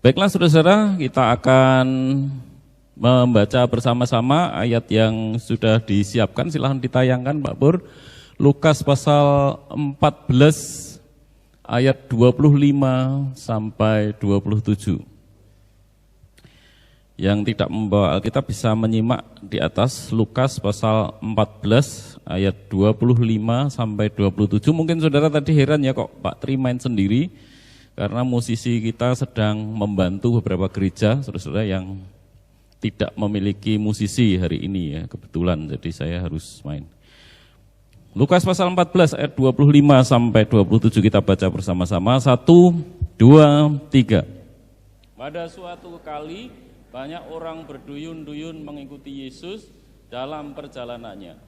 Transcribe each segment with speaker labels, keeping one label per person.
Speaker 1: Baiklah saudara-saudara, kita akan membaca bersama-sama ayat yang sudah disiapkan. Silahkan ditayangkan Pak Pur. Lukas pasal 14 ayat 25 sampai 27. Yang tidak membawa Alkitab bisa menyimak di atas Lukas pasal 14 ayat 25 sampai 27. Mungkin saudara tadi heran ya kok Pak Tri main sendiri. Karena musisi kita sedang membantu beberapa gereja, saudara-saudara yang tidak memiliki musisi hari ini ya, kebetulan, jadi saya harus main. Lukas pasal 14 ayat 25 sampai 27 kita baca bersama-sama. 1, 2, 3. Pada suatu kali banyak orang berduyun-duyun mengikuti Yesus dalam perjalanannya.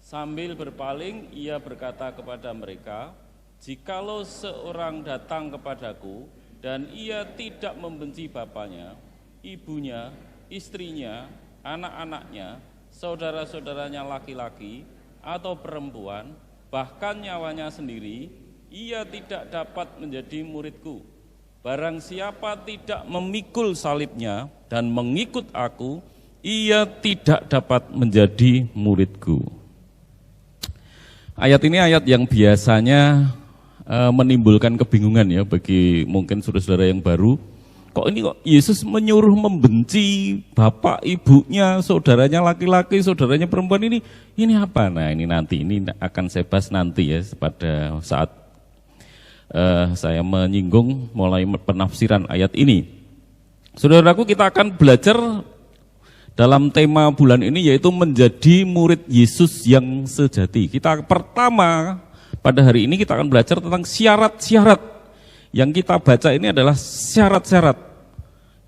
Speaker 1: Sambil berpaling ia berkata kepada mereka, "Jikalau seorang datang kepadaku dan ia tidak membenci bapaknya, ibunya, istrinya, anak-anaknya, saudara-saudaranya laki-laki atau perempuan, bahkan nyawanya sendiri, ia tidak dapat menjadi muridku. Barang siapa tidak memikul salibnya dan mengikut aku, ia tidak dapat menjadi muridku." Ayat ini ayat yang biasanya menimbulkan kebingungan ya bagi mungkin saudara-saudara yang baru. Kok ini kok Yesus menyuruh membenci bapak, ibunya, saudaranya laki-laki, saudaranya perempuan, ini apa? Nah ini nanti, ini akan saya bahas nanti ya pada saat saya menyinggung mulai penafsiran ayat ini. Saudaraku, kita akan belajar dalam tema bulan ini yaitu menjadi murid Yesus yang sejati. Kita pertama pada hari ini kita akan belajar tentang syarat-syarat. Yang kita baca ini adalah syarat-syarat.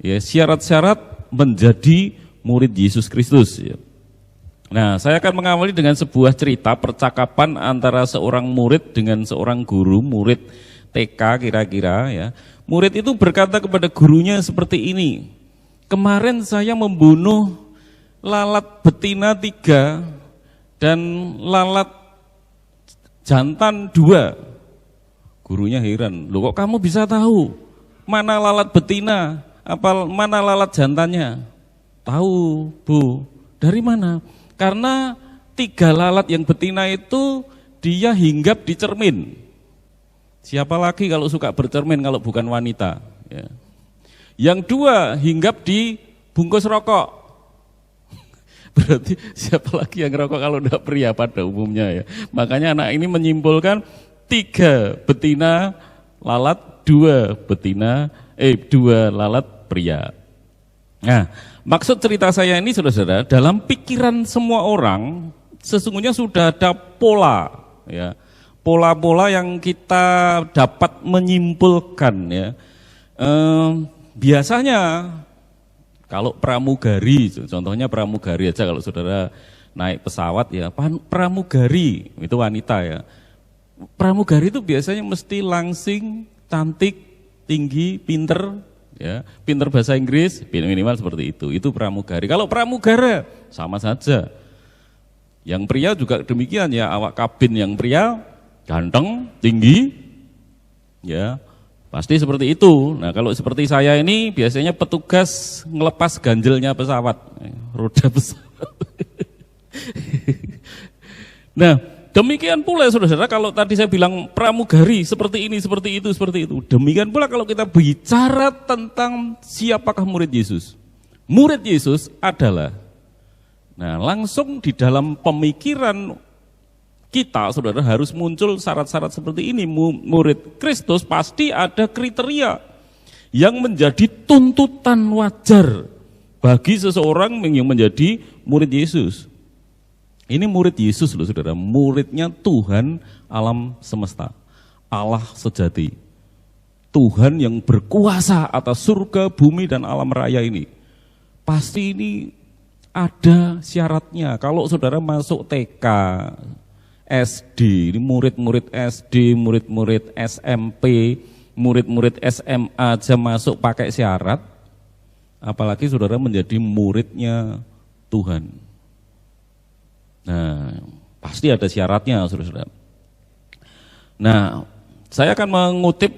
Speaker 1: Ya, syarat-syarat menjadi murid Yesus Kristus. Ya. Nah, saya akan mengawali dengan sebuah cerita percakapan antara seorang murid dengan seorang guru, murid TK kira-kira ya. Murid itu berkata kepada gurunya seperti ini, "Kemarin saya membunuh lalat betina 3 dan lalat jantan 2. Gurunya heran, "Loh kok kamu bisa tahu mana lalat betina, mana lalat jantannya?" "Tahu, Bu." "Dari mana?" "Karena 3 lalat yang betina itu dia hinggap di cermin." Siapa lagi kalau suka bercermin kalau bukan wanita ya. "Yang 2 hinggap di bungkus rokok." Berarti siapa lagi yang rokok kalau tidak pria pada umumnya ya. Makanya anak ini menyimpulkan 3 betina lalat, 2 lalat pria. Nah, maksud cerita saya ini saudara-saudara, dalam pikiran semua orang sesungguhnya sudah ada pola ya. Pola-pola yang kita dapat menyimpulkan ya. Biasanya kalau pramugari, contohnya pramugari aja kalau saudara naik pesawat ya, pramugari itu wanita ya. Pramugari itu biasanya mesti langsing, cantik, tinggi, pinter, ya, pinter bahasa Inggris, minimal seperti itu. Itu pramugari. Kalau pramugara sama saja. Yang pria juga demikian ya, awak kabin yang pria ganteng, tinggi, ya. Pasti seperti itu. Nah kalau seperti saya ini biasanya petugas ngelepas ganjelnya pesawat, roda pesawat. Nah demikian pula saudara-saudara kalau tadi saya bilang pramugari seperti ini, seperti itu, seperti itu. Demikian pula kalau kita bicara tentang siapakah murid Yesus. Murid Yesus adalah, nah langsung di dalam pemikiran kita, saudara, harus muncul syarat-syarat seperti ini. Murid Kristus pasti ada kriteria yang menjadi tuntutan wajar bagi seseorang yang menjadi murid Yesus. Ini murid Yesus loh saudara, muridnya Tuhan alam semesta, Allah sejati. Tuhan yang berkuasa atas surga, bumi, dan alam raya ini. Pasti ini ada syaratnya. Kalau saudara masuk TK, SD, ini murid-murid SD, murid-murid SMP, murid-murid SMA aja masuk pakai syarat, apalagi saudara menjadi muridnya Tuhan. Nah, pasti ada syaratnya, saudara-saudara. Nah, saya akan mengutip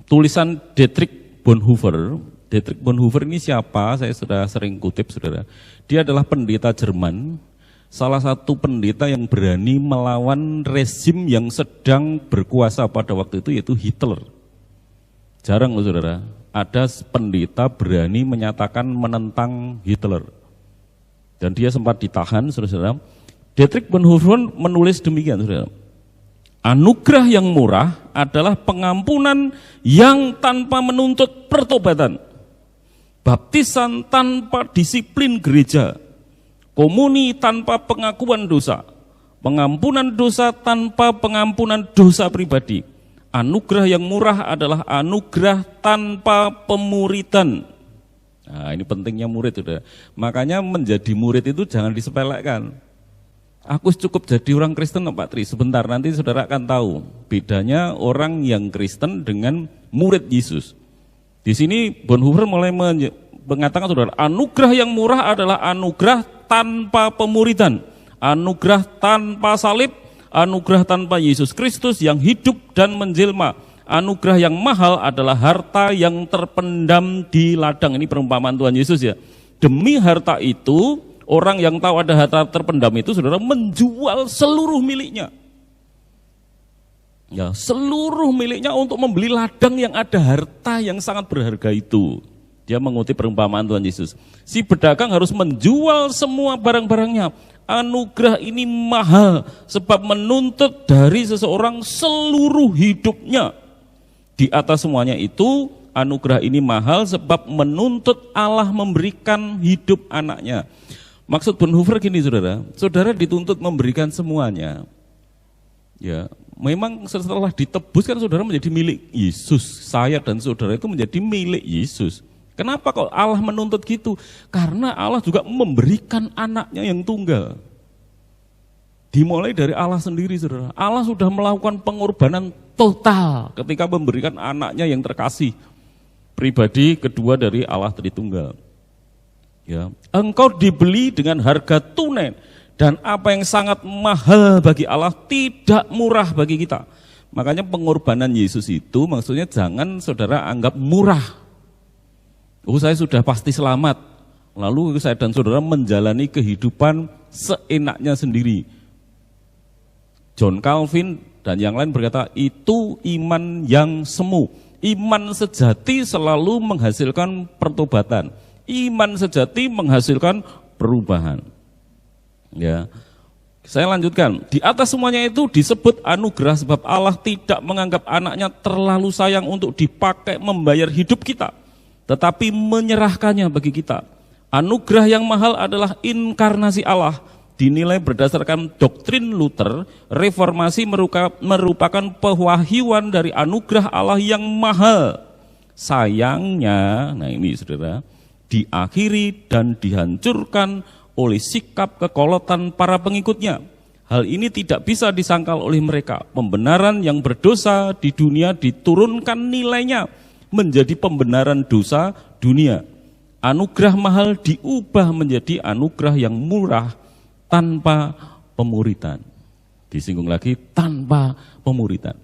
Speaker 1: tulisan Dietrich Bonhoeffer Dietrich Bonhoeffer ini siapa? Saya sudah sering kutip, saudara. Dia adalah pendeta Jerman, salah satu pendeta yang berani melawan rezim yang sedang berkuasa pada waktu itu, yaitu Hitler. Jarang loh saudara, ada pendeta berani menyatakan menentang Hitler. Dan dia sempat ditahan, saudara. Dietrich Bonhoeffer menulis demikian, saudara. Anugerah yang murah adalah pengampunan yang tanpa menuntut pertobatan, baptisan tanpa disiplin gereja, komuni tanpa pengakuan dosa, pengampunan dosa tanpa pengampunan dosa pribadi. Anugerah yang murah adalah anugerah tanpa pemuritan. Nah, ini pentingnya murid, saudara. Makanya menjadi murid itu jangan disepelekan. Aku cukup jadi orang Kristen, Pak Tri. Sebentar, nanti saudara akan tahu bedanya orang yang Kristen dengan murid Yesus. Di sini Bonhoeffer mulai mengatakan, saudara, anugerah yang murah adalah anugerah tanpa pemuritan, anugerah tanpa salib, anugerah tanpa Yesus Kristus yang hidup dan menjelma. Anugerah yang mahal adalah harta yang terpendam di ladang. Ini perumpamaan Tuhan Yesus ya. Demi harta itu, orang yang tahu ada harta terpendam itu, saudara, menjual seluruh miliknya. Ya, seluruh miliknya untuk membeli ladang yang ada harta yang sangat berharga itu. Dia mengutip perumpamaan Tuhan Yesus. Si pedagang harus menjual semua barang-barangnya. Anugerah ini mahal sebab menuntut dari seseorang seluruh hidupnya. Di atas semuanya itu, anugerah ini mahal sebab menuntut Allah memberikan hidup anaknya. Maksud Bonhoeffer gini, saudara, saudara dituntut memberikan semuanya. Ya, memang setelah ditebus kan saudara menjadi milik Yesus. Saya dan saudara itu menjadi milik Yesus. Kenapa kok Allah menuntut gitu? Karena Allah juga memberikan anaknya yang tunggal. Dimulai dari Allah sendiri, saudara. Allah sudah melakukan pengorbanan total ketika memberikan anaknya yang terkasih, pribadi kedua dari Allah Tritunggal. Ya, engkau dibeli dengan harga tunai, dan apa yang sangat mahal bagi Allah tidak murah bagi kita. Makanya pengorbanan Yesus itu maksudnya jangan saudara anggap murah. Oh, saya sudah pasti selamat, lalu saya dan saudara menjalani kehidupan seenaknya sendiri. John Calvin dan yang lain berkata, itu iman yang semu. Iman sejati selalu menghasilkan pertobatan. Iman sejati menghasilkan perubahan. Ya, saya lanjutkan. Di atas semuanya itu disebut anugerah sebab Allah tidak menganggap anaknya terlalu sayang untuk dipakai membayar hidup kita, tetapi menyerahkannya bagi kita. Anugerah yang mahal adalah inkarnasi Allah. Dinilai berdasarkan doktrin Luther, reformasi merupakan pewahyuan dari anugerah Allah yang mahal. Sayangnya, nah ini saudara, diakhiri dan dihancurkan oleh sikap kekolotan para pengikutnya. Hal ini tidak bisa disangkal oleh mereka. Pembenaran yang berdosa di dunia diturunkan nilainya menjadi pembenaran dosa dunia. Anugerah mahal diubah menjadi anugerah yang murah tanpa pemuritan. Disinggung lagi, tanpa pemuritan.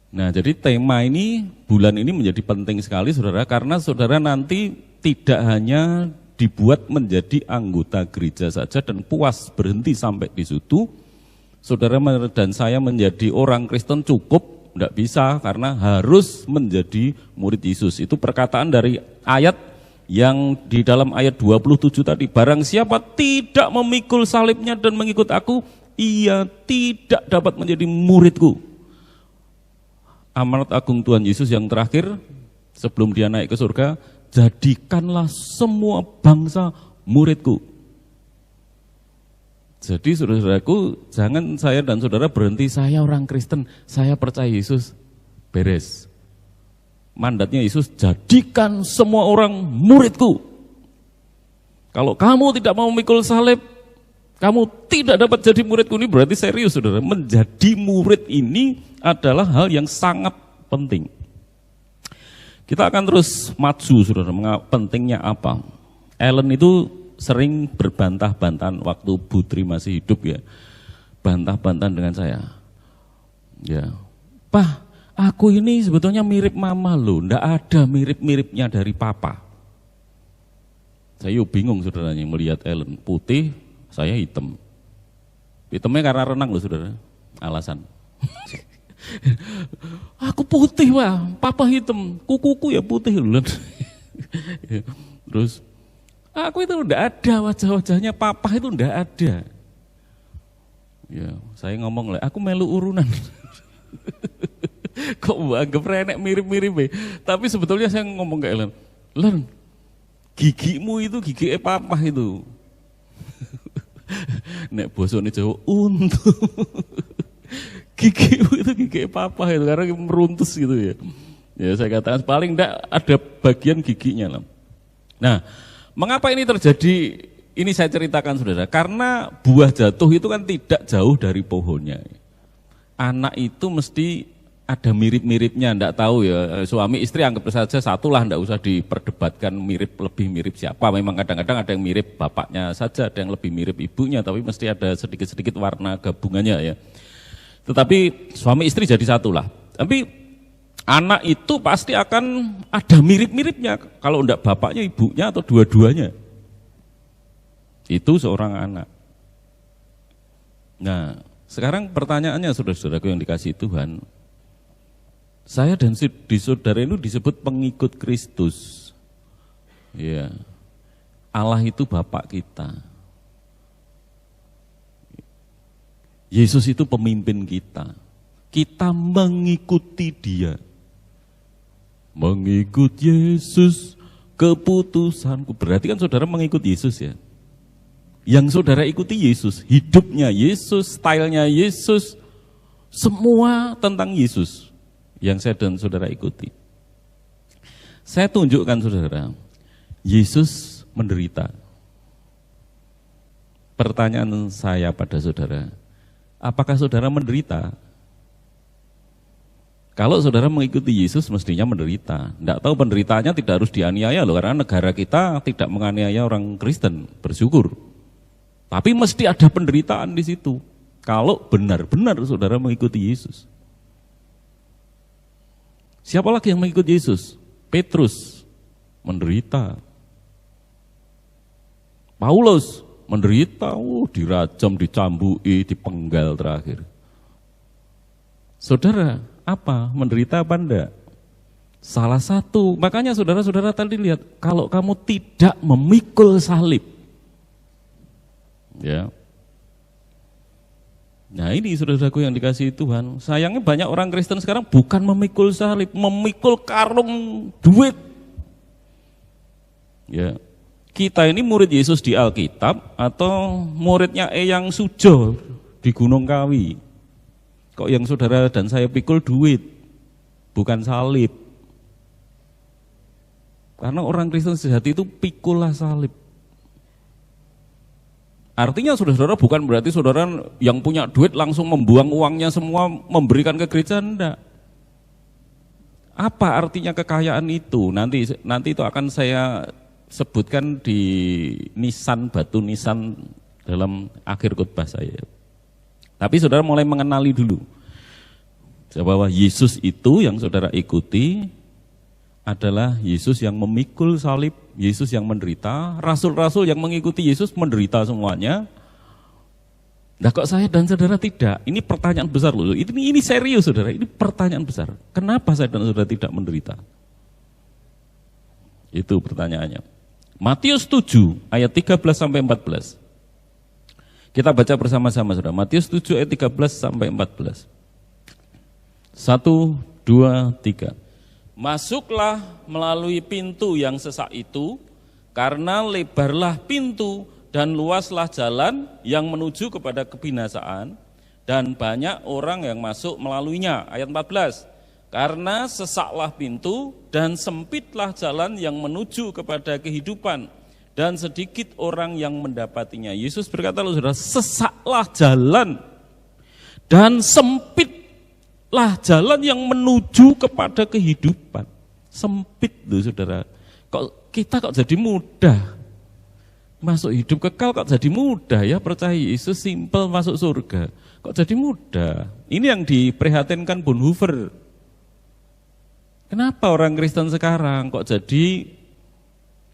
Speaker 1: Nah, jadi tema ini, bulan ini menjadi penting sekali saudara, karena saudara nanti tidak hanya dibuat menjadi anggota gereja saja dan puas berhenti sampai di situ. Saudara dan saya menjadi orang Kristen cukup, tidak bisa, karena harus menjadi murid Yesus. Itu perkataan dari ayat yang di dalam ayat 27 tadi, barang siapa tidak memikul salibnya dan mengikut aku, ia tidak dapat menjadi muridku. Amanat agung Tuhan Yesus yang terakhir sebelum dia naik ke surga, jadikanlah semua bangsa muridku. Jadi saudaraku, jangan saya dan saudara berhenti, saya orang Kristen, saya percaya Yesus, beres. Mandatnya Yesus, jadikan semua orang muridku. Kalau kamu tidak mau memikul salib, kamu tidak dapat jadi muridku. Ini berarti serius saudara, menjadi murid ini adalah hal yang sangat penting. Kita akan terus maju saudara, pentingnya apa? Ellen itu sering berbantah-bantahan waktu Putri masih hidup ya, bantah-bantahan dengan saya. Ya, Pak, Aku ini sebetulnya mirip mama loh, ndak ada mirip-miripnya dari papa. Saya bingung saudaranya melihat Ellen, putih, saya hitam. Hitamnya karena renang loh saudara, alasan. Aku putih wah, papa hitam, kukuku ya putih loh. Terus, aku itu ndak ada wajah-wajahnya papa itu ndak ada. Ya, saya ngomong lah, aku melu urunan. Kok anggap renek mirip-mirip ya? Tapi sebetulnya saya ngomong ke Ellen, Len, gigimu itu gigi papa itu. Nek bosone Jawa untu. Gigimu itu gigi papa itu karena meruntus gitu ya. Ya saya katakan paling enggak ada bagian giginya lah. Nah, mengapa ini terjadi? Ini saya ceritakan saudara, karena buah jatuh itu kan tidak jauh dari pohonnya. Anak itu mesti ada mirip-miripnya, enggak tahu ya, suami istri anggap saja satulah, enggak usah diperdebatkan lebih mirip siapa. Memang kadang-kadang ada yang mirip bapaknya saja, ada yang lebih mirip ibunya, tapi mesti ada sedikit-sedikit warna gabungannya ya. Tetapi suami istri jadi satulah. Tapi anak itu pasti akan ada mirip-miripnya, kalau enggak bapaknya, ibunya, atau dua-duanya. Itu seorang anak. Nah, sekarang pertanyaannya saudara-saudaraku yang dikasihi Tuhan, saya dan di saudara itu disebut pengikut Kristus. Ya. Allah itu Bapak kita. Yesus itu pemimpin kita. Kita mengikuti Dia. Mengikut Yesus keputusanku. Berarti kan saudara mengikut Yesus ya. Yang saudara ikuti Yesus, hidupnya Yesus, stylenya Yesus, semua tentang Yesus yang saya dan saudara ikuti. Saya tunjukkan saudara, Yesus menderita. Pertanyaan saya pada saudara, apakah saudara menderita? Kalau saudara mengikuti Yesus mestinya menderita. Tidak tahu penderitaannya tidak harus dianiaya loh, karena negara kita tidak menganiaya orang Kristen, bersyukur. Tapi mesti ada penderitaan di situ. Kalau benar-benar saudara mengikuti Yesus. Siapa lagi yang mengikuti Yesus? Petrus menderita. Paulus menderita, dirajam, dicambui, dipenggal terakhir. Saudara, apa? Menderita apa enggak? Salah satu. Makanya saudara-saudara tadi lihat, kalau kamu tidak memikul salib, ya. Nah ini saudaraku yang dikasihi Tuhan, sayangnya banyak orang Kristen sekarang bukan memikul salib, memikul karung duit. Ya, kita ini murid Yesus di Alkitab atau muridnya Eyang Sujo di Gunung Kawi? Kok yang saudara dan saya pikul duit, bukan salib? Karena orang Kristen sejati itu pikullah salib. Artinya saudara-saudara bukan berarti saudara yang punya duit langsung membuang uangnya semua memberikan ke gereja, enggak. Apa artinya kekayaan itu? Nanti itu akan saya sebutkan di nisan, batu nisan dalam akhir khotbah saya. Tapi saudara mulai mengenali dulu bahwa Yesus itu yang saudara ikuti adalah Yesus yang memikul salib, Yesus yang menderita. Rasul-rasul yang mengikuti Yesus menderita semuanya. Nah kok saya dan saudara tidak? Ini pertanyaan besar loh. Ini serius saudara, ini pertanyaan besar. Kenapa saya dan saudara tidak menderita? Itu pertanyaannya. Matius 7 ayat 13 sampai 14. Kita baca bersama-sama saudara. Matius 7 ayat 13 sampai 14. 1, 2, 3. Masuklah melalui pintu yang sesak itu, karena lebarlah pintu dan luaslah jalan yang menuju kepada kebinasaan, dan banyak orang yang masuk melaluinya. Ayat 14, karena sesaklah pintu dan sempitlah jalan yang menuju kepada kehidupan, dan sedikit orang yang mendapatinya. Yesus berkata, loh saudara, sesaklah jalan dan sempit lah jalan yang menuju kepada kehidupan. Sempit loh saudara. Kita kok jadi mudah masuk hidup kekal, kok jadi mudah ya percaya Yesus, simpel masuk surga. Kok jadi mudah? Ini yang diprihatinkan Bonhoeffer. Kenapa orang Kristen sekarang kok jadi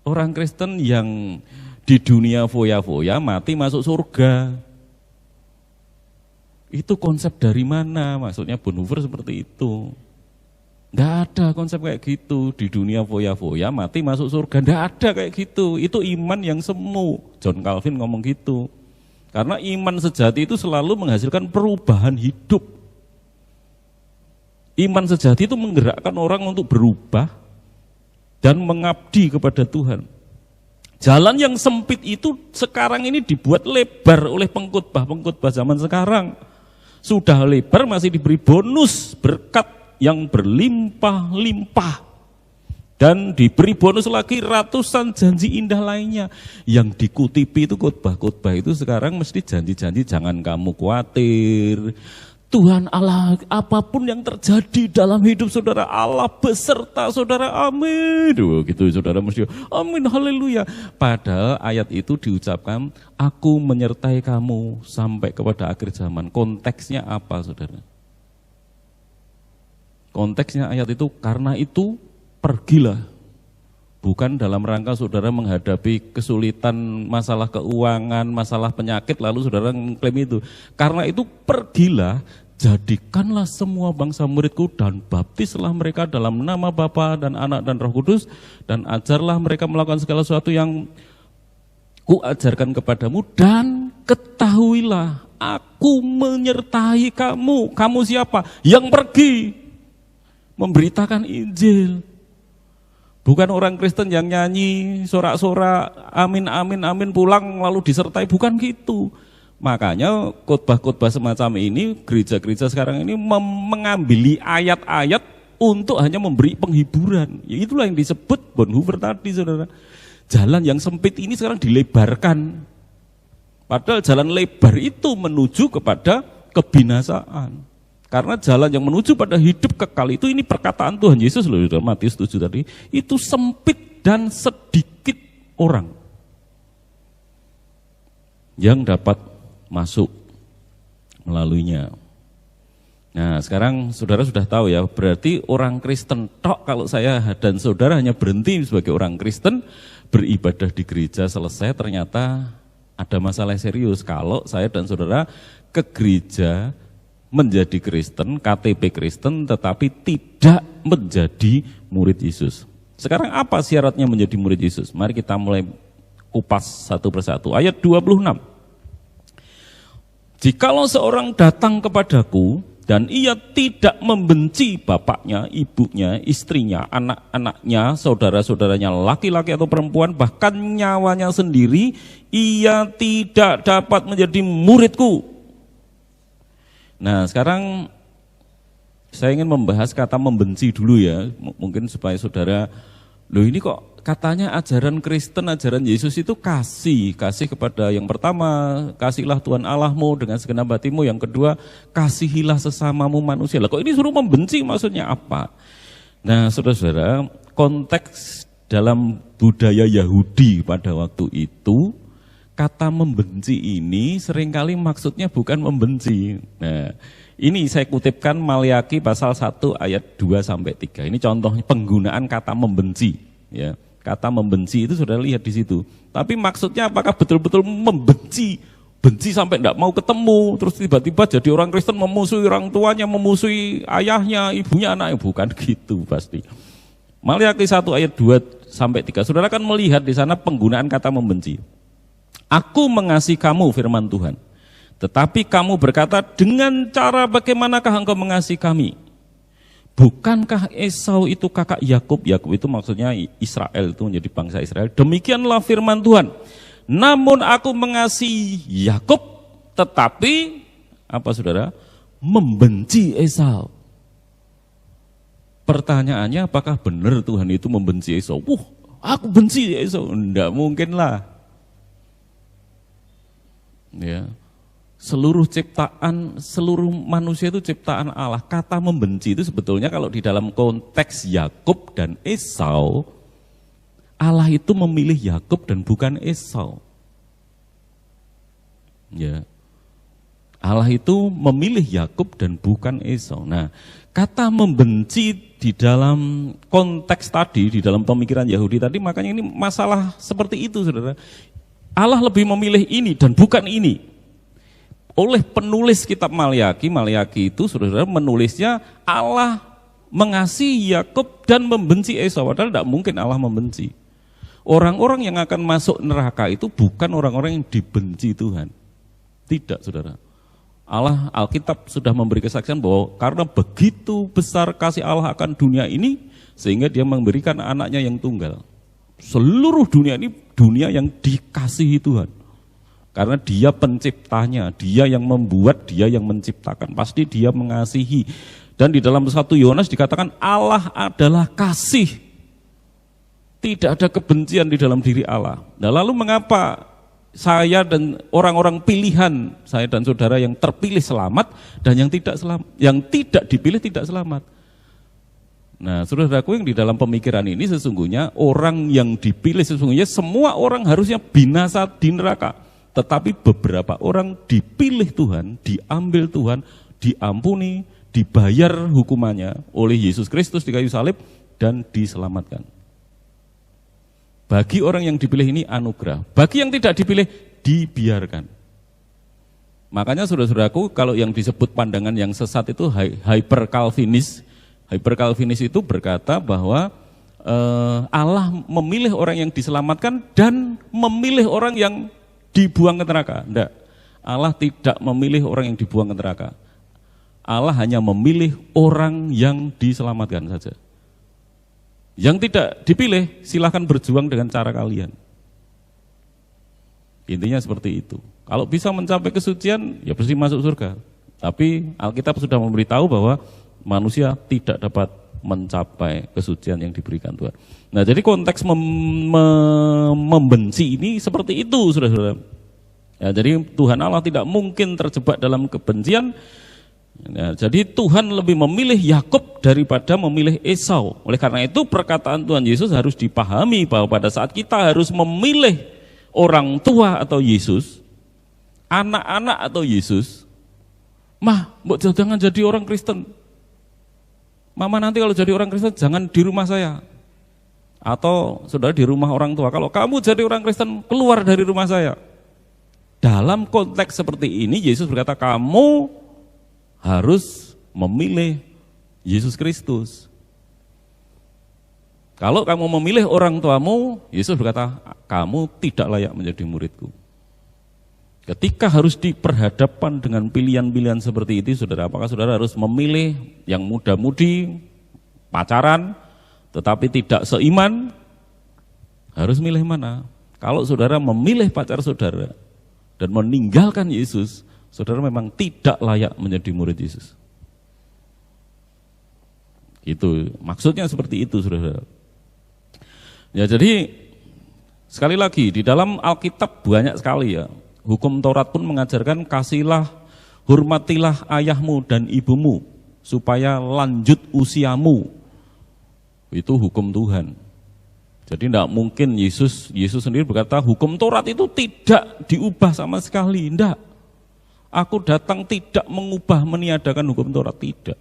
Speaker 1: orang Kristen yang di dunia foya-foya mati masuk surga? Itu konsep dari mana? Maksudnya Bonhoeffer seperti itu. Nggak ada konsep kayak gitu. Di dunia foya-foya mati masuk surga. Nggak ada kayak gitu. Itu iman yang semu. John Calvin ngomong gitu. Karena iman sejati itu selalu menghasilkan perubahan hidup. Iman sejati itu menggerakkan orang untuk berubah dan mengabdi kepada Tuhan. Jalan yang sempit itu sekarang ini dibuat lebar oleh pengkhotbah zaman sekarang. Sudah lebar masih diberi bonus berkat yang berlimpah-limpah. Dan diberi bonus lagi ratusan janji indah lainnya. Yang dikutipi itu khotbah-khotbah itu sekarang mesti janji-janji jangan kamu khawatir. Tuhan Allah, apapun yang terjadi dalam hidup saudara, Allah beserta saudara, amin. Gitu saudara mesti, amin, haleluya. Padahal ayat itu diucapkan, aku menyertai kamu sampai kepada akhir zaman. Konteksnya apa saudara? Konteksnya ayat itu, karena itu pergilah. Bukan dalam rangka saudara menghadapi kesulitan, masalah keuangan, masalah penyakit, lalu saudara mengklaim itu. Karena itu pergilah, jadikanlah semua bangsa muridku dan baptislah mereka dalam nama Bapa dan Anak dan Roh Kudus, dan ajarlah mereka melakukan segala sesuatu yang kuajarkan kepadamu, dan ketahuilah aku menyertai kamu. Kamu siapa? Yang pergi memberitakan Injil. Bukan orang Kristen yang nyanyi, sorak-sorak, amin, amin, amin, pulang lalu disertai, bukan gitu. Makanya khotbah-khotbah semacam ini, gereja-gereja sekarang ini mengambil ayat-ayat untuk hanya memberi penghiburan. Ya itulah yang disebut Bonhoeffer tadi, saudara. Jalan yang sempit ini sekarang dilebarkan. Padahal jalan lebar itu menuju kepada kebinasaan. Karena jalan yang menuju pada hidup kekal itu, ini perkataan Tuhan Yesus loh, Matius 7 tadi, itu sempit dan sedikit orang yang dapat masuk melaluinya. Nah sekarang saudara sudah tahu ya, berarti orang Kristen tok, kalau saya dan saudara hanya berhenti sebagai orang Kristen, beribadah di gereja selesai, ternyata ada masalah serius kalau saya dan saudara ke gereja menjadi Kristen, KTP Kristen, tetapi tidak menjadi murid Yesus. Sekarang apa syaratnya menjadi murid Yesus? Mari kita mulai kupas satu persatu. Ayat 26. Jikalau seorang datang kepadaku dan ia tidak membenci bapaknya, ibunya, istrinya, anak-anaknya, saudara-saudaranya, laki-laki atau perempuan, bahkan nyawanya sendiri, ia tidak dapat menjadi muridku. Nah sekarang saya ingin membahas kata membenci dulu ya, mungkin supaya saudara, loh ini kok katanya ajaran Kristen, ajaran Yesus itu kasih kepada yang pertama, kasihlah Tuhan Allahmu dengan segenap hatimu, yang kedua, kasihilah sesamamu manusia. Lah kok ini suruh membenci, maksudnya apa? Nah saudara-saudara, konteks dalam budaya Yahudi pada waktu itu, kata membenci ini seringkali maksudnya bukan membenci. Nah, ini saya kutipkan Maliaki pasal 1 ayat 2-3. Ini contohnya penggunaan kata membenci, ya. Kata membenci itu sudah lihat di situ. Tapi maksudnya apakah betul-betul membenci? Benci sampai enggak mau ketemu, terus tiba-tiba jadi orang Kristen memusuhi orang tuanya, memusuhi ayahnya, ibunya, anaknya, bukan gitu pasti. Maliaki 1 ayat 2-3. Saudara kan melihat di sana penggunaan kata membenci. Aku mengasihi kamu, firman Tuhan. Tetapi kamu berkata, dengan cara bagaimanakah engkau mengasihi kami? Bukankah Esau itu kakak Yakub? Yakub itu maksudnya Israel, itu menjadi bangsa Israel. Demikianlah firman Tuhan. Namun aku mengasihi Yakub, tetapi apa saudara? Membenci Esau. Pertanyaannya, apakah benar Tuhan itu membenci Esau? Aku benci Esau. Enggak mungkin lah. Ya, seluruh ciptaan, seluruh manusia itu ciptaan Allah. Kata membenci itu sebetulnya kalau di dalam konteks Yakub dan Esau, Allah itu memilih Yakub dan bukan Esau. Ya, Allah itu memilih Yakub dan bukan Esau. Nah, kata membenci di dalam konteks tadi, di dalam pemikiran Yahudi tadi, makanya ini masalah seperti itu, saudara. Allah lebih memilih ini dan bukan ini. Oleh penulis kitab Malyaki itu, saudara, menulisnya Allah mengasihi Yakub dan membenci Esau. Padahal tidak mungkin Allah membenci. Orang-orang yang akan masuk neraka itu bukan orang-orang yang dibenci Tuhan. Tidak, saudara. Allah, Alkitab sudah memberi kesaksian bahwa karena begitu besar kasih Allah akan dunia ini, sehingga dia memberikan anaknya yang tunggal. Seluruh dunia ini dunia yang dikasihi Tuhan. Karena dia penciptanya, dia yang membuat, dia yang menciptakan. Pasti dia mengasihi. Dan di dalam 1 Yohanes dikatakan Allah adalah kasih. Tidak ada kebencian di dalam diri Allah. Nah, lalu mengapa saya dan orang-orang pilihan, saya dan saudara yang terpilih selamat dan yang tidak dipilih tidak selamat? Nah, saudaraku yang di dalam pemikiran ini sesungguhnya orang yang dipilih sesungguhnya semua orang harusnya binasa di neraka. Tetapi beberapa orang dipilih Tuhan, diambil Tuhan, diampuni, dibayar hukumannya oleh Yesus Kristus di kayu salib dan diselamatkan. Bagi orang yang dipilih ini anugerah, bagi yang tidak dipilih dibiarkan. Makanya saudara-saudaraku, kalau yang disebut pandangan yang sesat itu hyper Calvinis itu berkata bahwa Allah memilih orang yang diselamatkan dan memilih orang yang dibuang ke neraka. Tidak, Allah tidak memilih orang yang dibuang ke neraka. Allah hanya memilih orang yang diselamatkan saja. Yang tidak dipilih, silahkan berjuang dengan cara kalian. Intinya seperti itu. Kalau bisa mencapai kesucian, ya pasti masuk surga. Tapi Alkitab sudah memberitahu bahwa manusia tidak dapat mencapai kesucian yang diberikan Tuhan. Nah, jadi konteks membenci ini seperti itu, saudara-saudara. Ya, jadi Tuhan Allah tidak mungkin terjebak dalam kebencian. Nah, jadi Tuhan lebih memilih Yakub daripada memilih Esau. Oleh karena itu perkataan Tuhan Yesus harus dipahami bahwa pada saat kita harus memilih orang tua atau Yesus, anak-anak atau Yesus, mbok jangan jadi orang Kristen. Mama nanti kalau jadi orang Kristen jangan di rumah saya. Atau saudara di rumah orang tua. Kalau kamu jadi orang Kristen keluar dari rumah saya. Dalam konteks seperti ini Yesus berkata kamu harus memilih Yesus Kristus. Kalau kamu memilih orang tuamu, Yesus berkata, kamu tidak layak menjadi muridku. Ketika harus diperhadapkan dengan pilihan-pilihan seperti itu, saudara, apakah saudara harus memilih yang muda-mudi, pacaran, tetapi tidak seiman? Harus milih mana? Kalau saudara memilih pacar saudara dan meninggalkan Yesus, saudara memang tidak layak menjadi murid Yesus. Itu maksudnya seperti itu, saudara. Ya, jadi sekali lagi di dalam Alkitab banyak sekali ya. Hukum Taurat pun mengajarkan kasihlah, hormatilah ayahmu dan ibumu supaya lanjut usiamu. Itu hukum Tuhan. Jadi tidak mungkin Yesus sendiri berkata hukum Taurat itu tidak diubah sama sekali. Tidak. Aku datang tidak mengubah meniadakan hukum Taurat, tidak.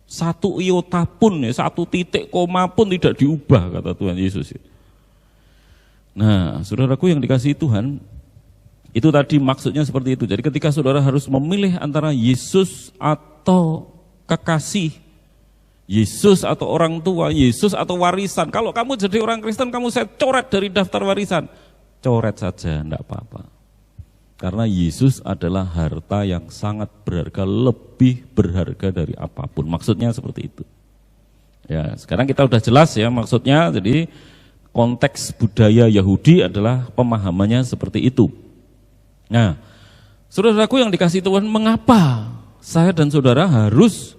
Speaker 1: Satu iota pun, satu titik koma pun tidak diubah, kata Tuhan Yesus. Nah, saudaraku yang dikasihi Tuhan, itu tadi maksudnya seperti itu. Jadi ketika saudara harus memilih antara Yesus atau kekasih, Yesus atau orang tua, Yesus atau warisan. Kalau kamu jadi orang Kristen, kamu saya coret dari daftar warisan. Coret saja, enggak apa-apa. Karena Yesus adalah harta yang sangat berharga, lebih berharga dari apapun. Maksudnya seperti itu. Ya, sekarang kita udah jelas ya maksudnya. Jadi konteks budaya Yahudi adalah pemahamannya seperti itu. Nah, saudaraku yang dikasihi Tuhan, mengapa saya dan saudara harus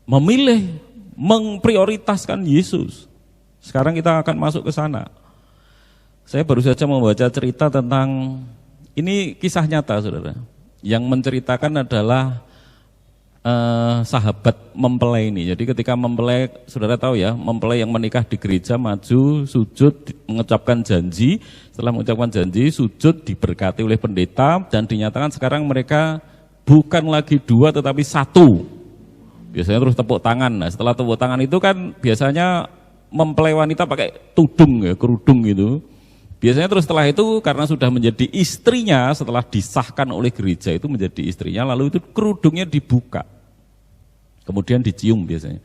Speaker 1: memilih, memprioritaskan Yesus? Sekarang kita akan masuk ke sana. Saya baru saja membaca cerita tentang, ini kisah nyata saudara, yang menceritakan adalah sahabat mempelai ini. Jadi ketika mempelai, saudara tahu ya, mempelai yang menikah di gereja maju, sujud, mengucapkan janji. Setelah mengucapkan janji, sujud, diberkati oleh pendeta, dan dinyatakan sekarang mereka bukan lagi dua tetapi satu. Biasanya terus tepuk tangan. Nah, setelah tepuk tangan itu kan biasanya mempelai wanita pakai tudung ya, kerudung gitu. Biasanya terus setelah itu karena sudah menjadi istrinya, setelah disahkan oleh gereja itu menjadi istrinya, lalu itu kerudungnya dibuka. Kemudian dicium biasanya.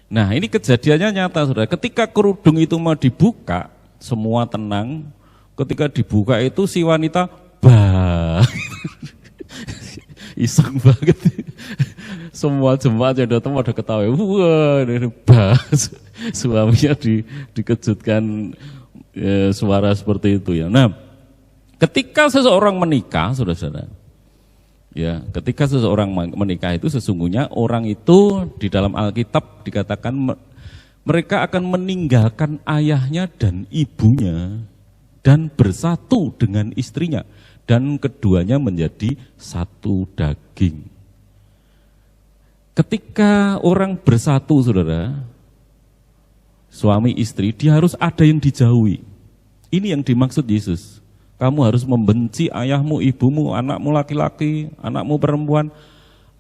Speaker 1: Nah, ini kejadiannya nyata, saudara. Ketika kerudung itu mau dibuka, semua tenang. Ketika dibuka itu si wanita, bah, iseng banget. Semua jemaat yang datang pada ketawa, wah, ini bah, suaminya dikejutkan. Suara seperti itu ya. Nah, ketika seseorang menikah, saudara-saudara, ya, ketika seseorang menikah itu sesungguhnya orang itu di dalam Alkitab dikatakan mereka akan meninggalkan ayahnya dan ibunya dan bersatu dengan istrinya dan keduanya menjadi satu daging. Ketika orang bersatu, saudara, suami istri, dia harus ada yang dijauhi. Ini yang dimaksud Yesus. Kamu harus membenci ayahmu, ibumu, anakmu laki-laki, anakmu perempuan.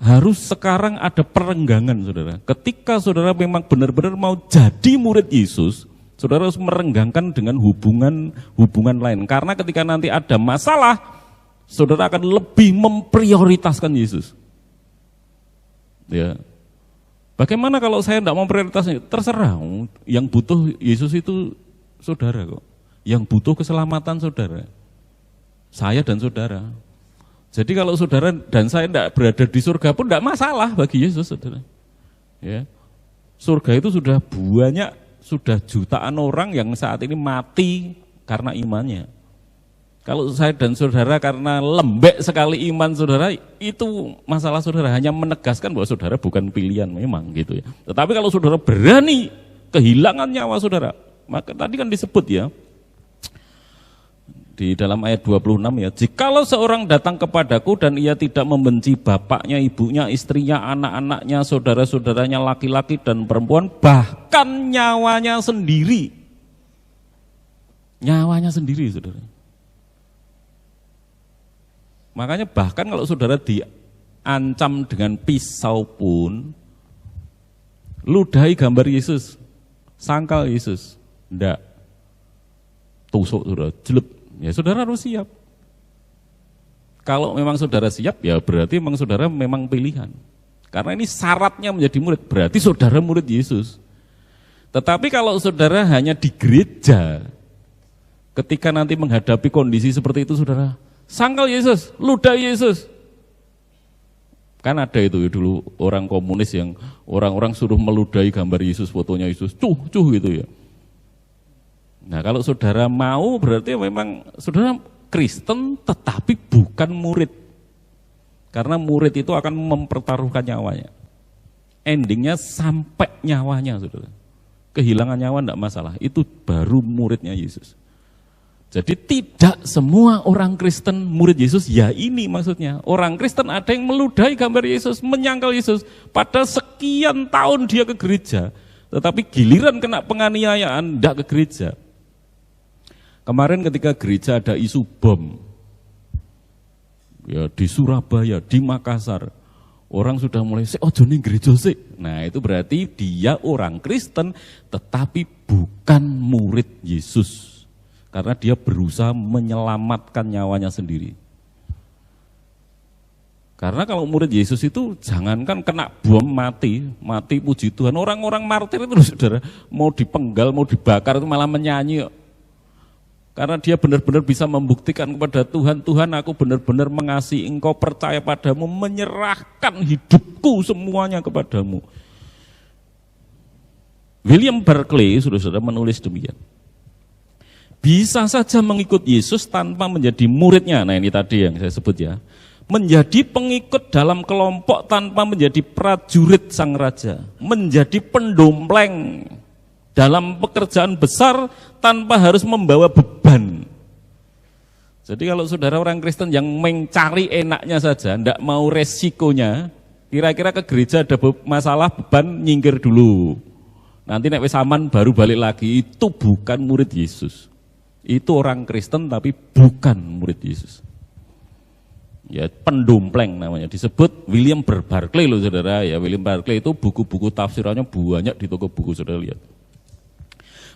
Speaker 1: Harus sekarang ada perenggangan, saudara. Ketika saudara memang benar-benar mau jadi murid Yesus, saudara harus merenggangkan dengan hubungan lain. Karena ketika nanti ada masalah, saudara akan lebih memprioritaskan Yesus. Ya. Bagaimana kalau saya tidak mau prioritasnya? Terserah, yang butuh Yesus itu saudara kok. Yang butuh keselamatan saudara. Saya dan saudara. Jadi kalau saudara dan saya tidak berada di surga pun tidak masalah bagi Yesus, saudara. Ya. Surga itu sudah banyak, sudah jutaan orang yang saat ini mati karena imannya. Kalau saya dan saudara karena lembek sekali iman saudara, itu masalah saudara, hanya menegaskan bahwa saudara bukan pilihan memang gitu ya. Tetapi kalau saudara berani kehilangan nyawa saudara, maka tadi kan disebut ya, di dalam ayat 26 ya, jikalau seorang datang kepadaku dan ia tidak membenci bapaknya, ibunya, istrinya, anak-anaknya, saudara-saudaranya laki-laki dan perempuan, bahkan nyawanya sendiri. Nyawanya sendiri, saudara. Makanya bahkan kalau saudara diancam dengan pisau pun, ludahi gambar Yesus, sangkal Yesus, enggak, tusuk saudara, jelek, ya saudara harus siap. Kalau memang saudara siap, ya berarti memang saudara memang pilihan. Karena ini syaratnya menjadi murid, berarti saudara murid Yesus. Tetapi kalau saudara hanya di gereja, ketika nanti menghadapi kondisi seperti itu saudara, sangkal Yesus, ludah Yesus. Kan ada itu ya, dulu orang komunis yang orang-orang suruh meludahi gambar Yesus, fotonya Yesus, cuh gitu ya. Nah kalau saudara mau berarti memang saudara Kristen tetapi bukan murid. Karena murid itu akan mempertaruhkan nyawanya. Endingnya sampai nyawanya, saudara. Kehilangan nyawa tidak masalah, itu baru muridnya Yesus. Jadi tidak semua orang Kristen murid Yesus, ya ini maksudnya. Orang Kristen ada yang meludahi gambar Yesus, menyangkal Yesus. Pada sekian tahun dia ke gereja, tetapi giliran kena penganiayaan, tidak ke gereja. Kemarin ketika gereja ada isu bom, ya di Surabaya, di Makassar, orang sudah mulai, ojo ning gereja sih. Nah itu berarti dia orang Kristen, tetapi bukan murid Yesus. Karena dia berusaha menyelamatkan nyawanya sendiri. Karena kalau murid Yesus itu jangankan kena bom mati puji Tuhan. Orang-orang martir itu saudara, mau dipenggal, mau dibakar itu malah menyanyi. Karena dia benar-benar bisa membuktikan kepada Tuhan, Tuhan aku benar-benar mengasihi engkau, percaya padamu, menyerahkan hidupku semuanya kepadamu. William Barclay, saudara-saudara, menulis demikian. Bisa saja mengikut Yesus tanpa menjadi muridnya. Nah ini tadi yang saya sebut ya. Menjadi pengikut dalam kelompok tanpa menjadi prajurit sang raja. Menjadi pendompleng dalam pekerjaan besar tanpa harus membawa beban. Jadi kalau saudara orang Kristen yang mencari enaknya saja, tidak mau resikonya, Kira-kira ke gereja ada masalah beban nyingkir dulu. Nanti nek wis aman baru balik lagi. Itu bukan murid Yesus. Itu orang Kristen tapi bukan murid Yesus. Ya pendompleng namanya, disebut William Barclay loh saudara. Ya William Barclay itu buku-buku tafsirannya banyak di toko buku, saudara lihat.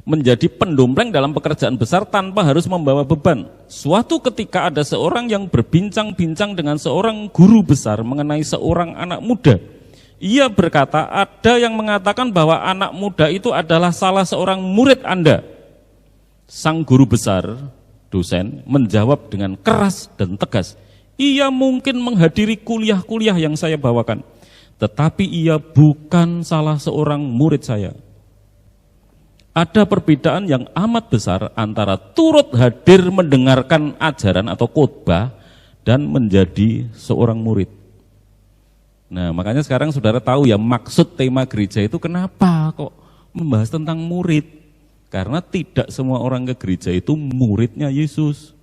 Speaker 1: Menjadi pendompleng dalam pekerjaan besar tanpa harus membawa beban. Suatu ketika ada seorang yang berbincang-bincang dengan seorang guru besar mengenai seorang anak muda. Ia berkata, ada yang mengatakan bahwa anak muda itu adalah salah seorang murid Anda. Sang guru besar, dosen, menjawab dengan keras dan tegas. Ia mungkin menghadiri kuliah-kuliah yang saya bawakan, tetapi ia bukan salah seorang murid saya. Ada perbedaan yang amat besar antara turut hadir mendengarkan ajaran atau khotbah dan menjadi seorang murid. Nah, makanya sekarang saudara tahu ya maksud tema gereja itu kenapa kok membahas tentang murid. Karena tidak semua orang ke gereja itu muridnya Yesus.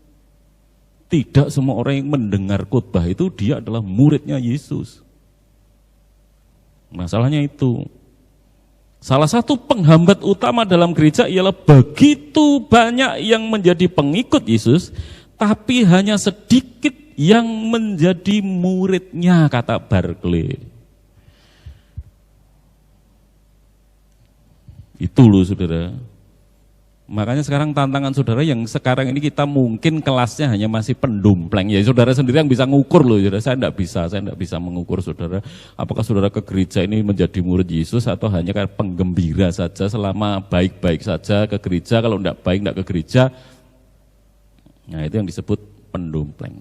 Speaker 1: Tidak semua orang yang mendengar khotbah itu dia adalah muridnya Yesus. Masalahnya itu. Salah satu penghambat utama dalam gereja ialah begitu banyak yang menjadi pengikut Yesus, tapi hanya sedikit yang menjadi muridnya, kata Barclay. Itu loh saudara. Makanya sekarang tantangan saudara yang sekarang ini kita mungkin kelasnya hanya masih pendompleng. Ya saudara sendiri yang bisa mengukur loh. Saudara. Saya tidak bisa mengukur saudara. Apakah saudara ke gereja ini menjadi murid Yesus atau hanya kayak penggembira saja selama baik-baik saja ke gereja. Kalau tidak baik tidak ke gereja. Nah itu yang disebut pendompleng.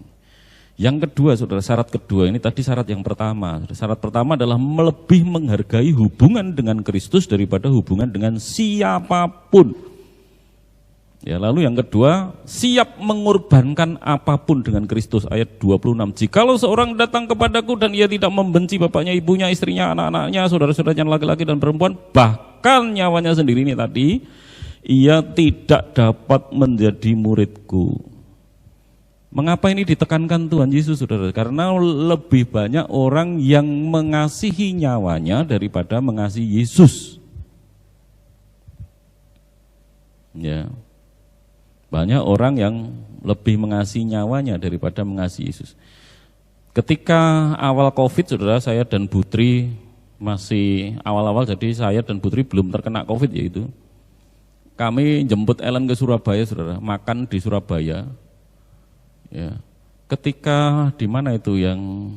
Speaker 1: Yang kedua saudara, syarat kedua ini tadi syarat yang pertama. Syarat pertama adalah lebih menghargai hubungan dengan Kristus daripada hubungan dengan siapapun. Ya, lalu yang kedua, siap mengorbankan apapun dengan Kristus, ayat 26. Jikalau seorang datang kepadaku dan ia tidak membenci bapaknya, ibunya, istrinya, anak-anaknya, saudara-saudaranya laki-laki dan perempuan, bahkan nyawanya sendiri ini tadi, ia tidak dapat menjadi muridku. Mengapa ini ditekankan Tuhan Yesus, saudara? Karena lebih banyak orang yang mengasihi nyawanya daripada mengasihi Yesus. Ya. Banyak orang yang lebih mengasihi nyawanya daripada mengasihi Yesus. Ketika awal COVID, saudara, saya dan Putri masih awal-awal, jadi saya dan Putri belum terkena COVID yaitu. Kami jemput Ellen ke Surabaya, saudara, makan di Surabaya. Ya. Ketika di mana itu yang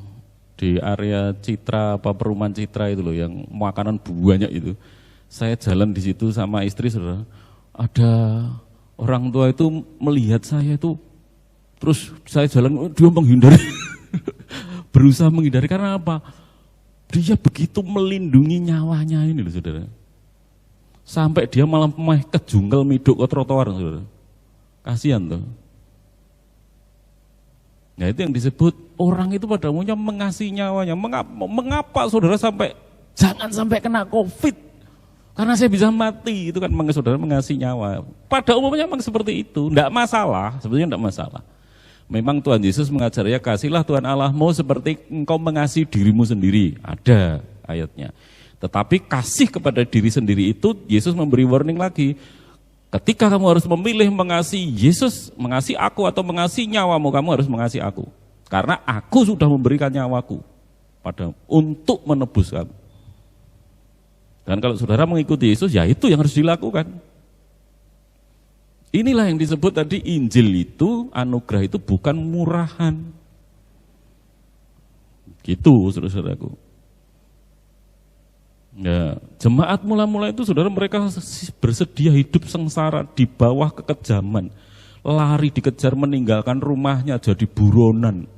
Speaker 1: di area Citra, apa perumahan Citra itu loh, yang makanan banyak itu. Saya jalan di situ sama istri, saudara. Ada orang tua itu melihat saya itu, terus saya jalan, dia menghindari, berusaha menghindari karena apa? Dia begitu melindungi nyawanya ini loh saudara. Sampai dia malah kejungkel miduk ke trotoar saudara. Kasihan tuh. Nah itu yang disebut orang itu pada umumnya mengasihi nyawanya. Mengapa saudara jangan sampai kena COVID? Karena saya bisa mati, itu kan saudara mengasihi nyawa. Pada umumnya memang seperti itu, tidak masalah, sebetulnya tidak masalah. Memang Tuhan Yesus mengajarnya, kasihlah Tuhan Allahmu seperti engkau mengasihi dirimu sendiri. Ada ayatnya. Tetapi kasih kepada diri sendiri itu, Yesus memberi warning lagi. Ketika kamu harus memilih mengasihi Yesus, mengasihi aku atau mengasihi nyawamu, kamu harus mengasihi aku. Karena aku sudah memberikan nyawaku padamu untuk menebus kamu. Dan kalau saudara mengikuti Yesus, ya itu yang harus dilakukan. Inilah yang disebut tadi Injil itu, anugerah itu bukan murahan. Gitu saudara-saudaraku. Ya, jemaat mula-mula itu saudara mereka bersedia hidup sengsara di bawah kekejaman. Lari dikejar meninggalkan rumahnya jadi buronan.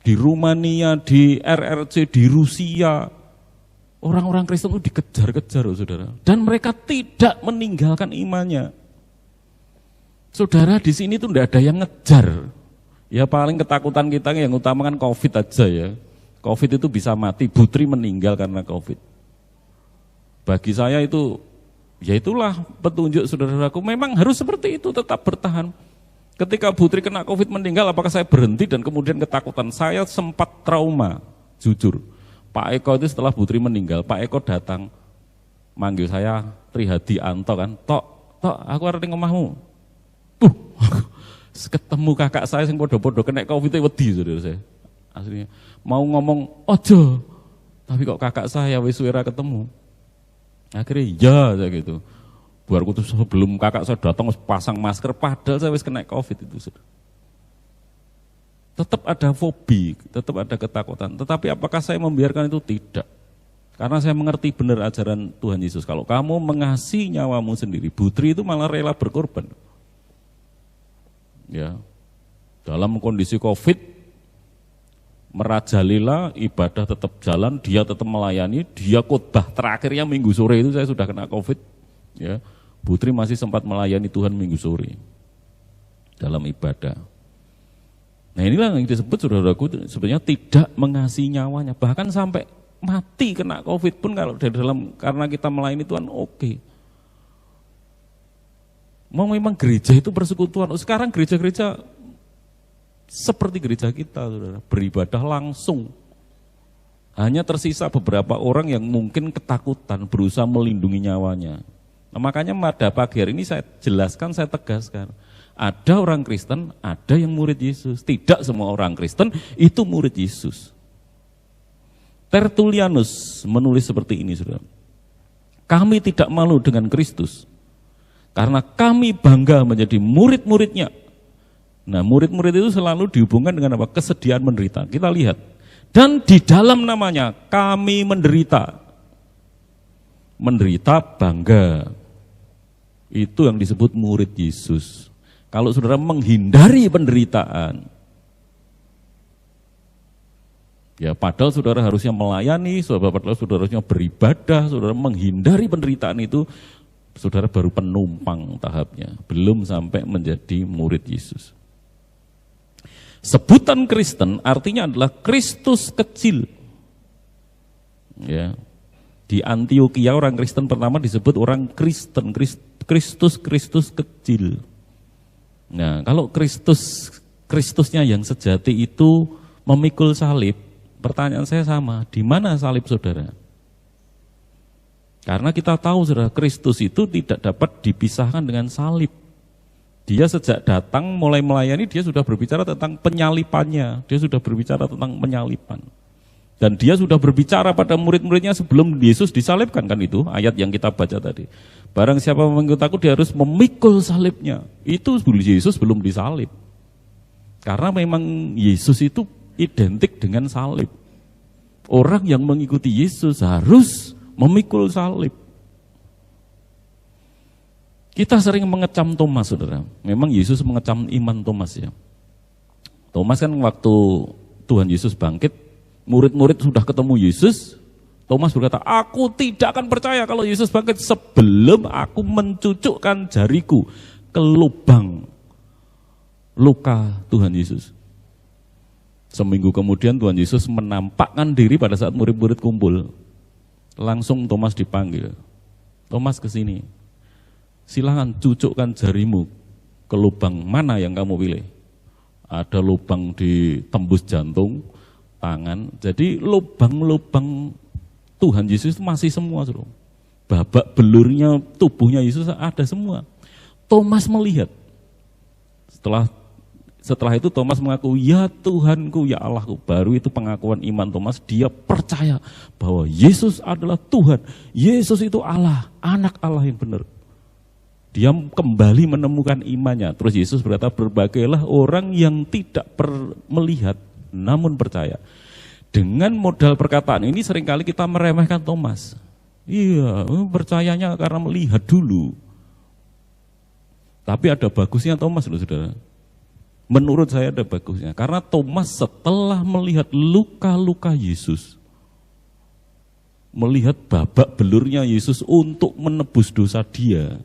Speaker 1: Di Rumania, di RRC, di Rusia. Orang-orang Kristen itu dikejar-kejar, saudara. Dan mereka tidak meninggalkan imannya. Saudara, di sini tuh tidak ada yang ngejar. Ya paling ketakutan kita yang utamakan COVID aja ya. COVID itu bisa mati, Putri meninggal karena COVID. Bagi saya itu, ya itulah petunjuk saudara-saudaraku. Memang harus seperti itu, tetap bertahan. Ketika Putri kena COVID meninggal, apakah saya berhenti dan kemudian ketakutan? Saya sempat trauma, jujur. Pak Eko itu setelah Putri meninggal, Pak Eko datang manggil saya Trihadi Anto kan, tok, aku arep ning omahmu. Ketemu kakak saya yang podo-podo kena COVID wedi saudara saya. Aslinya mau ngomong ojo, tapi kok kakak saya wis suwe ketemu. Akhirnya iya saya gitu. Buarku tuh sebelum kakak saya datang pasang masker, padahal saya wis kena COVID itu. Tetap ada fobi, tetap ada ketakutan. Tetapi apakah saya membiarkan itu? Tidak. Karena saya mengerti benar ajaran Tuhan Yesus. Kalau kamu mengasihi nyawamu sendiri, Putri itu malah rela berkorban. Ya, dalam kondisi COVID, merajalela, ibadah tetap jalan, dia tetap melayani, dia khotbah terakhirnya minggu sore itu saya sudah kena COVID. Ya, Putri masih sempat melayani Tuhan minggu sore dalam ibadah. Nah inilah yang disebut saudaraku sebenarnya tidak mengasihi nyawanya, bahkan sampai mati kena COVID pun kalau dari dalam karena kita melayani Tuhan oke. Mau memang gereja itu persekutuan. Sekarang gereja-gereja seperti gereja kita, saudara, beribadah langsung. Hanya tersisa beberapa orang yang mungkin ketakutan, berusaha melindungi nyawanya. Nah, makanya pada pagi hari ini saya jelaskan, saya tegaskan. Ada orang Kristen, ada yang murid Yesus. Tidak semua orang Kristen itu murid Yesus. Tertullianus menulis seperti ini, saudara. Kami tidak malu dengan Kristus, karena kami bangga menjadi murid-muridnya. Nah, murid-murid itu selalu dihubungkan dengan apa? Kesediaan menderita. Kita lihat. Dan di dalam namanya kami menderita. Menderita bangga. Itu yang disebut murid Yesus. Kalau saudara menghindari penderitaan, ya padahal saudara harusnya melayani, padahal saudara harusnya beribadah, saudara menghindari penderitaan itu, saudara baru penumpang tahapnya, belum sampai menjadi murid Yesus. Sebutan Kristen artinya adalah Kristus kecil. Ya. Di Antioquia orang Kristen pertama disebut orang Kristen, Kristus kecil. Nah, kalau Kristusnya yang sejati itu memikul salib, pertanyaan saya sama, di mana salib saudara? Karena kita tahu saudara, Kristus itu tidak dapat dipisahkan dengan salib. Dia sejak datang mulai melayani, dia sudah berbicara tentang penyalipannya, dia sudah berbicara tentang penyalipan. Dan dia sudah berbicara pada murid-muridnya sebelum Yesus disalibkan, kan itu ayat yang kita baca tadi. Barang siapa mengikut aku, dia harus memikul salibnya. Itu Yesus belum disalib. Karena memang Yesus itu identik dengan salib. Orang yang mengikuti Yesus harus memikul salib. Kita sering mengecam Thomas, saudara. Memang Yesus mengecam iman Thomas ya. Thomas kan waktu Tuhan Yesus bangkit, murid-murid sudah ketemu Yesus, Thomas berkata, aku tidak akan percaya kalau Yesus bangkit sebelum aku mencucukkan jariku ke lubang luka Tuhan Yesus. Seminggu kemudian Tuhan Yesus menampakkan diri pada saat murid-murid kumpul. Langsung Thomas dipanggil. Thomas ke sini. Silakan cucukkan jarimu ke lubang mana yang kamu pilih. Ada lubang di tembus jantung, tangan. Jadi lubang-lubang Tuhan Yesus itu masih semua, saudara. Babak belurnya tubuhnya Yesus ada semua. Thomas melihat. Setelah itu Thomas mengaku, ya Tuhanku, ya Allahku. Baru itu pengakuan iman Thomas, dia percaya bahwa Yesus adalah Tuhan. Yesus itu Allah, anak Allah yang benar. Dia kembali menemukan imannya. Terus Yesus berkata, berbagailah orang yang tidak melihat namun percaya. Dengan modal perkataan ini seringkali kita meremehkan Thomas. Iya, percayanya karena melihat dulu. Tapi ada bagusnya Thomas loh saudara. Menurut saya ada bagusnya. Karena Thomas setelah melihat luka-luka Yesus, melihat babak belurnya Yesus untuk menebus dosa dia,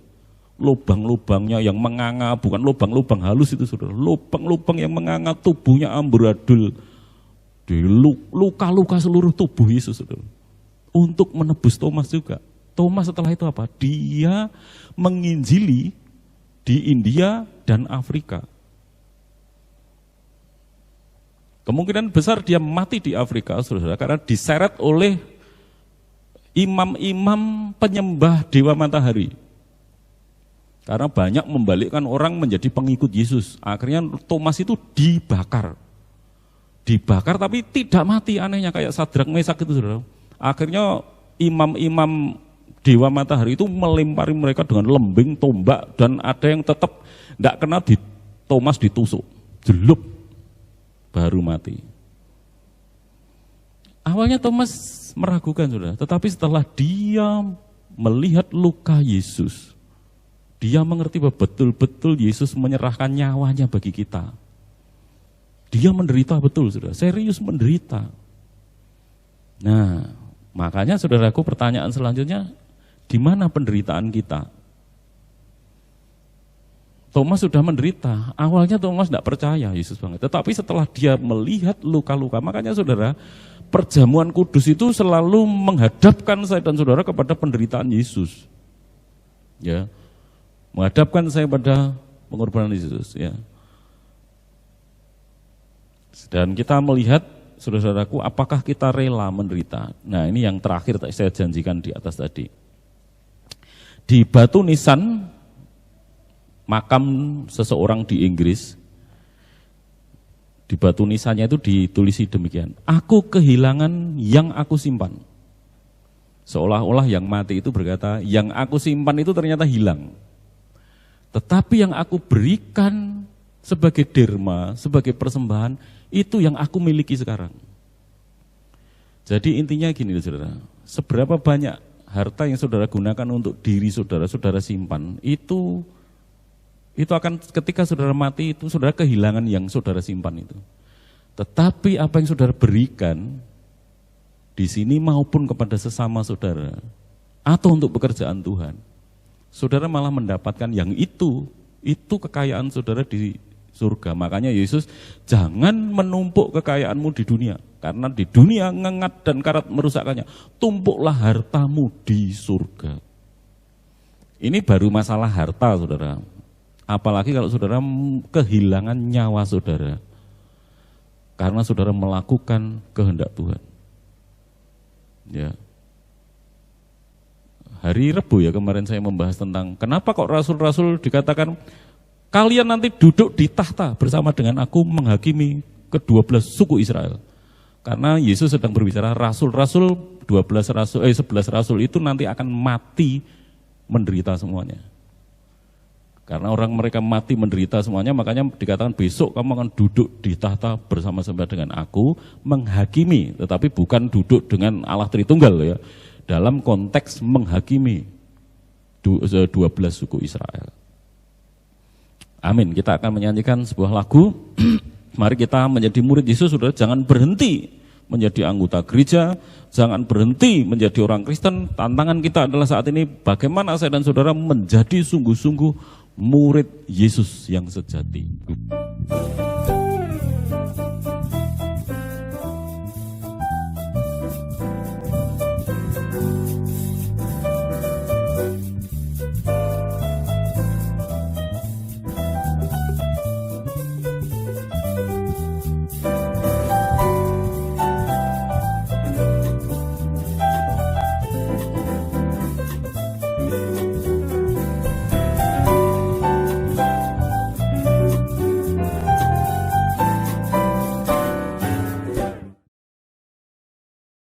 Speaker 1: lubang-lubangnya yang menganga, bukan lubang-lubang halus itu saudara, lubang-lubang yang menganga, tubuhnya amburadul, di luka-luka seluruh tubuh Yesus saudara, untuk menebus Thomas juga. Thomas setelah itu apa? Dia menginjili di India dan Afrika. Kemungkinan besar dia mati di Afrika, saudara, karena diseret oleh imam-imam penyembah dewa matahari. Karena banyak membalikkan orang menjadi pengikut Yesus. Akhirnya Thomas itu dibakar. Dibakar tapi tidak mati, anehnya kayak Sadrak Mesak itu, saudara. Akhirnya imam-imam dewa matahari itu melempari mereka dengan lembing, tombak, dan ada yang tetap tidak kena, Thomas ditusuk, jelup, baru mati. Awalnya Thomas meragukan, saudara, tetapi setelah dia melihat luka Yesus, dia mengerti bahwa betul-betul Yesus menyerahkan nyawanya bagi kita. Dia menderita betul, saudara, serius menderita. Nah, makanya saudaraku, pertanyaan selanjutnya, di mana penderitaan kita? Thomas sudah menderita. Awalnya Thomas tidak percaya Yesus banget. Tetapi setelah dia melihat luka-luka, makanya saudara, perjamuan kudus itu selalu menghadapkan saya dan saudara kepada penderitaan Yesus. Ya. Menghadapkan saya pada pengorbanan Yesus, ya. Dan kita melihat, saudara-saudaraku, apakah kita rela menderita? Nah, ini yang terakhir saya janjikan di atas tadi. Di batu nisan makam seseorang di Inggris, di batu nisannya itu ditulisi demikian, aku kehilangan yang aku simpan. Seolah-olah yang mati itu berkata, yang aku simpan itu ternyata hilang. Tetapi yang aku berikan sebagai derma, sebagai persembahan, itu yang aku miliki sekarang. Jadi intinya gini, saudara, seberapa banyak harta yang saudara gunakan untuk diri saudara, saudara simpan, itu akan ketika saudara mati, itu saudara kehilangan yang saudara simpan itu. Tetapi apa yang saudara berikan di sini maupun kepada sesama saudara, atau untuk pekerjaan Tuhan, saudara malah mendapatkan yang itu kekayaan saudara di surga. Makanya Yesus, jangan menumpuk kekayaanmu di dunia, karena di dunia ngengat dan karat merusakkannya. Tumpuklah hartamu di surga. Ini baru masalah harta, saudara. Apalagi kalau saudara kehilangan nyawa saudara, karena saudara melakukan kehendak Tuhan. Ya. Hari Rebu ya kemarin saya membahas tentang kenapa kok rasul-rasul dikatakan kalian nanti duduk di tahta bersama dengan aku menghakimi ke-12 suku Israel. Karena Yesus sedang berbicara rasul-rasul, 11 rasul itu nanti akan mati menderita semuanya. Karena orang mereka mati menderita semuanya, makanya dikatakan besok kamu akan duduk di tahta bersama-sama dengan aku menghakimi, tetapi bukan duduk dengan Allah Tritunggal ya. Dalam konteks menghakimi 12 suku Israel. Amin. Kita akan menyanyikan sebuah lagu. Mari kita menjadi murid Yesus, saudara. Jangan berhenti menjadi anggota gereja, jangan berhenti menjadi orang Kristen. Tantangan kita adalah saat ini bagaimana saya dan saudara menjadi sungguh-sungguh murid Yesus yang sejati.